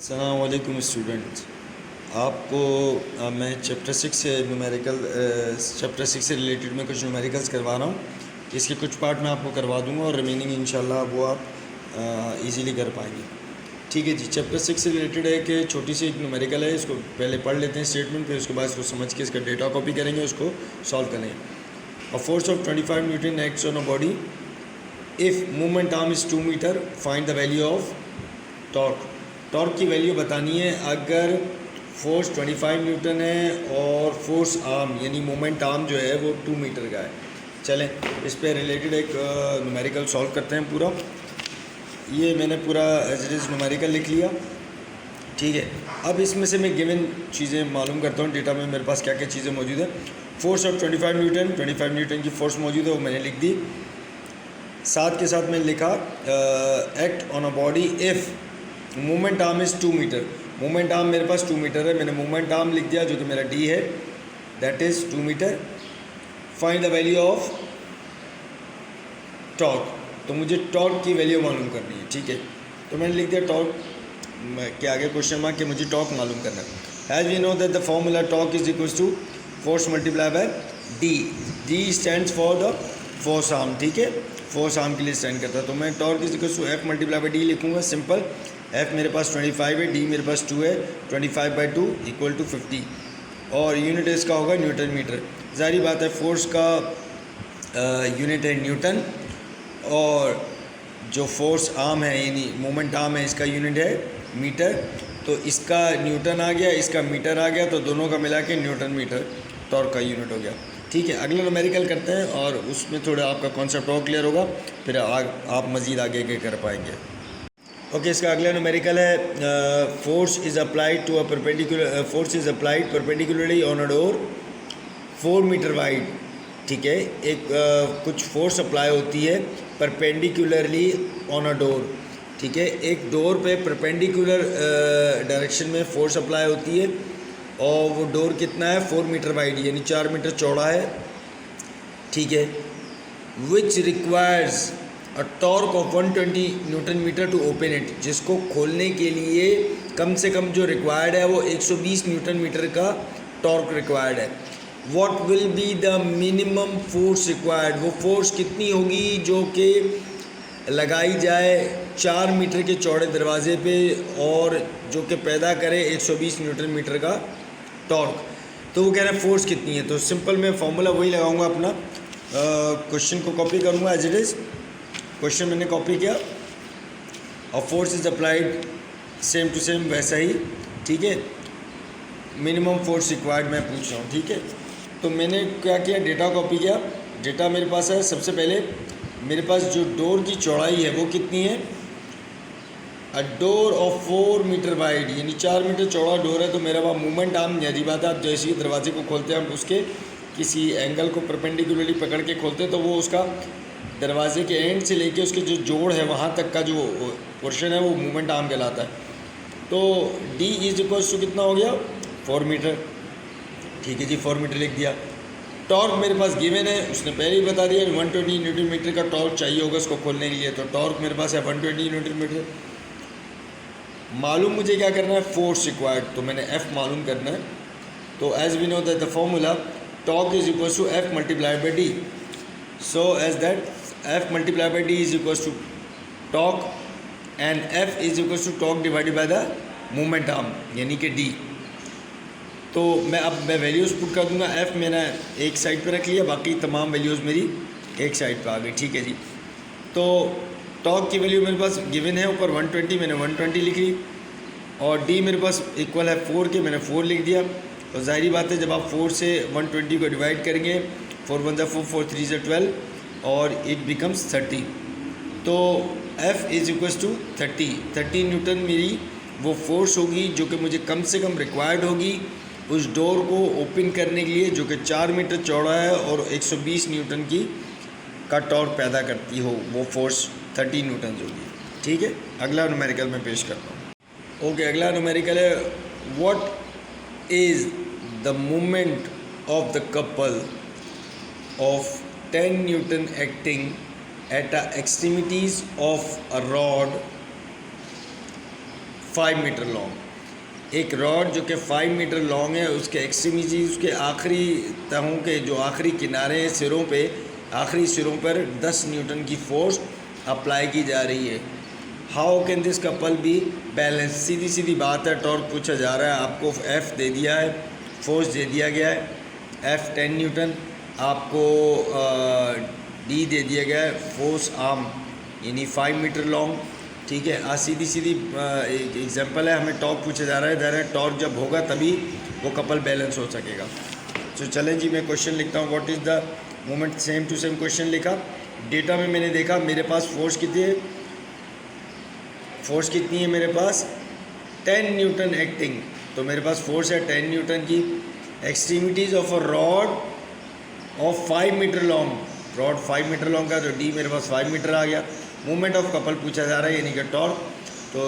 अस्सलाम वालेकुम स्टूडेंट्स। आपको मैं चैप्टर 6 से रिलेटेड मैं कुछ न्यूमेरिकल्स करवा रहा हूँ। इसके कुछ पार्ट मैं आपको करवा दूँगा और रिमेनिंग इंशाल्लाह वो आप इजीली कर पाएंगे। ठीक है जी। चैप्टर 6 से रिलेटेड है कि छोटी सी एक न्यूमेरिकल है, इसको पहले पढ़ लेते हैं स्टेटमेंट, फिर उसके बाद इसको समझ के इसका डेटा कॉपी करेंगे, उसको सॉल्व करेंगे। A force of 25 newton acts on a body if movement arm is 2 metre, find the value of torque. Torque की वैल्यू बतानी है। अगर फोर्स 25 न्यूटन है और फोर्स आर्म यानी मोमेंट आर्म जो है वो 2 मीटर का है। चलें इस पे रिलेटेड एक न्यूमेरिकल सॉल्व करते हैं पूरा। ये मैंने पूरा एज इट इज़ न्यूमेरिकल लिख लिया। ठीक है, अब इसमें से मैं गिवन चीज़ें मालूम करता हूँ। डेटा में मेरे पास क्या क्या चीज़ें मौजूद है। फोर्स ऑफ 25 न्यूटन की फोर्स मौजूद है, वो मैंने लिख दी। साथ के साथ मैंने लिखा act on a body if moment arm is 2 metre. Moment arm मेरे पास 2 मीटर है, मैंने मोमेंट आर्म लिख दिया जो कि मेरा डी है, that is 2 metre. Find the value of torque, तो मुझे टॉर्क की वैल्यू मालूम करनी है। ठीक है, तो मैंने लिख दिया टॉर्क के आगे क्वेश्चन मार्क कि मुझे टॉर्क मालूम करना है। As we know that the formula torque is equals to force multiply by D. D stands for the force arm. ठीक है, फोर्स आर्म के लिए स्टैंड करता है, तो मैं torque is equals to F multiply by D लिखूँगा। Simple, F मेरे पास 25 है, डी मेरे पास 2 है, 25/2 इक्वल टू 50 और यूनिट इसका होगा न्यूटन मीटर। ज़ाहिर बात है फोर्स का यूनिट है न्यूटन और जो फोर्स आर्म है यानी मोमेंट आर्म है इसका यूनिट है मीटर। तो इसका न्यूटन आ गया, इसका मीटर आ गया, तो दोनों का मिला के न्यूटन मीटर टॉर्क का यूनिट हो गया। ठीक है, अगला न्यूमेरिकल करते हैं और उसमें थोड़ा आपका कॉन्सेप्ट और क्लियर होगा, फिर आप मज़ीद आगे के कर पाएंगे। ओके, इसका अगला न्यूमेरिकल है force is applied perpendicularly on a door 4 metre wide. ठीक है, एक कुछ फोर्स अप्लाई होती है परपेंडिकुलरली ऑन अ डोर। ठीक है, एक डोर पे परपेंडिकुलर डायरेक्शन में फोर्स अप्लाई होती है और वो डोर कितना है 4 मीटर वाइड यानी 4 मीटर चौड़ा है। ठीक है, which requires a torque of 120 newton metre to open it, जिसको खोलने के लिए कम से कम जो रिक्वायर्ड है वो 120 न्यूटन मीटर का टॉर्क रिक्वायर्ड है। What will be the minimum force required, वो फोर्स कितनी होगी जो कि लगाई जाए 4 मीटर के चौड़े दरवाजे पे और जो कि पैदा करे 120 न्यूटन मीटर का टॉर्क। तो वो कह रहे हैं फोर्स कितनी है। तो सिंपल मैं फॉर्मूला वही लगाऊंगा, अपना क्वेश्चन को कॉपी करूँगा एज इट इज़। क्वेश्चन मैंने कॉपी किया और force is applied same to same वैसा ही। ठीक है, मिनिमम फोर्स रिक्वायर्ड मैं पूछ रहा हूँ। ठीक है, तो मैंने क्या किया, डेटा कॉपी किया। डेटा मेरे पास है। सबसे पहले मेरे पास जो डोर की चौड़ाई है वो कितनी है, a door of 4 metre wide यानी 4 मीटर चौड़ा डोर है। तो मेरा वहाँ मूवमेंट आर्म यही बात है, आप जैसे ही दरवाजे को खोलते हैं हम उसके किसी एंगल को परपेंडिकुलरली पकड़ के खोलते हैं तो वो उसका दरवाजे के एंड से लेके उसके जो जोड़ है वहाँ तक का जो पोर्शन है वो मूवमेंट आर्म कहलाता है। तो D इज इक्वल्स टू कितना हो गया 4 मीटर। ठीक है जी, 4 मीटर लिख दिया। टॉर्क मेरे पास गिवन है, उसने पहले ही बता दिया 120 न्यूटन मीटर का टॉर्क चाहिए होगा इसको खोलने के लिए। तो टॉर्क मेरे पास है 120 न्यूटन मीटर। मालूम मुझे क्या करना है, फोर्स रिक्वायर्ड, तो मैंने F मालूम करना है। तो as we know that the formula torque is equals to F multiply by D। So as that F multiply by D is equals to torque and F is equals to torque divided by the moment arm यानी कि D। तो मैं values put कर दूंगा। F मैंने एक side पे रख लिया, बाकी तमाम वैल्यूज़ मेरी एक साइड पे आ गई। ठीक है जी, तो टॉर्क की वैल्यू मेरे पास गिवन है ऊपर 120, मैंने 120 लिख ली और D मेरे पास इक्वल है 4 के, मैंने 4 लिख दिया। और ज़ाहिर बात है जब आप 4 से 120 को डिवाइड करेंगे 4 1 4 4 3 12 और इट बिकम्स 30। तो F is equals to 30 newton मेरी वो फोर्स होगी जो कि मुझे कम से कम रिक्वायर्ड होगी उस डोर को ओपन करने के लिए, जो कि 4 मीटर चौड़ा है और 120 न्यूटन का टॉर्क पैदा करती हो। वो फोर्स 30 न्यूटन होगी। ठीक है, अगला न्यूमेरिकल मैं पेश करता हूँ। ओके, अगला न्यूमेरिकल है what is the moment of the couple of 10 newton acting at the extremities of a rod 5 metre long. एक रॉड जो कि 5 मीटर लॉन्ग है, उसके एक्सट्रीमिटीज, उसके आखिरी तहों के जो आखिरी किनारे हैं, सिरों पे, आखिरी सिरों पर 10 न्यूटन की फोर्स अप्लाई की जा रही है। How can this couple be balance? सीधी सीधी बात है, टॉर्क पूछा जा रहा है, आपको एफ़ दे दिया है, फोर्स दे दिया गया है, एफ़ 10 न्यूटन, आपको डी दे दिया गया है, फोर्स आर्म यानी 5 मीटर लॉन्ग, ठीक है। सीधी सीधी एक एग्जांपल है, हमें टॉर्क पूछा जा रहा है, दर टॉर्क जब होगा तभी वो कपल बैलेंस हो सकेगा। तो चलें जी, मैं क्वेश्चन लिखता हूँ। What is the moment? Same to same question लिखा। डेटा में मैंने देखा मेरे पास फोर्स कितनी है, फोर्स कितनी है मेरे पास 10 न्यूटन एक्टिंग, तो मेरे पास फोर्स है 10 न्यूटन की। Extremities of a rod of 5 metre long, rod 5 metre long का, तो डी मेरे पास 5 मीटर आ गया। मूवमेंट ऑफ कपल पूछा जा रहा है, यानी कि टॉर्क। तो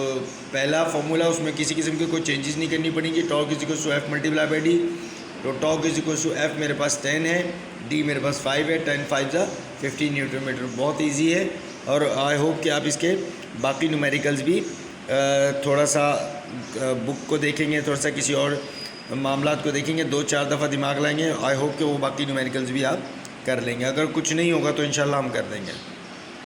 पहला फॉर्मूला, उसमें किसी किस्म की कोई चेंजेस नहीं करनी पड़ेंगी। Torque is equal to F multiply by D, तो torque is equal to F मेरे पास 10 है, डी मेरे पास 5 है, 10 5 जा 15 न्यूटन मीटर। बहुत ईजी है, और आई होप कि आप इसके बाकी न्यूमेरिकल्स भी थोड़ा सा बुक को देखेंगे, थोड़ा सा किसी और मामलात को देखेंगे, 2-4 दफ़ा दिमाग लाएंगे। आई होप कि वो बाकी न्यूमेरिकल्स भी आप कर लेंगे। अगर कुछ नहीं होगा तो इंशाल्लाह हम कर देंगे।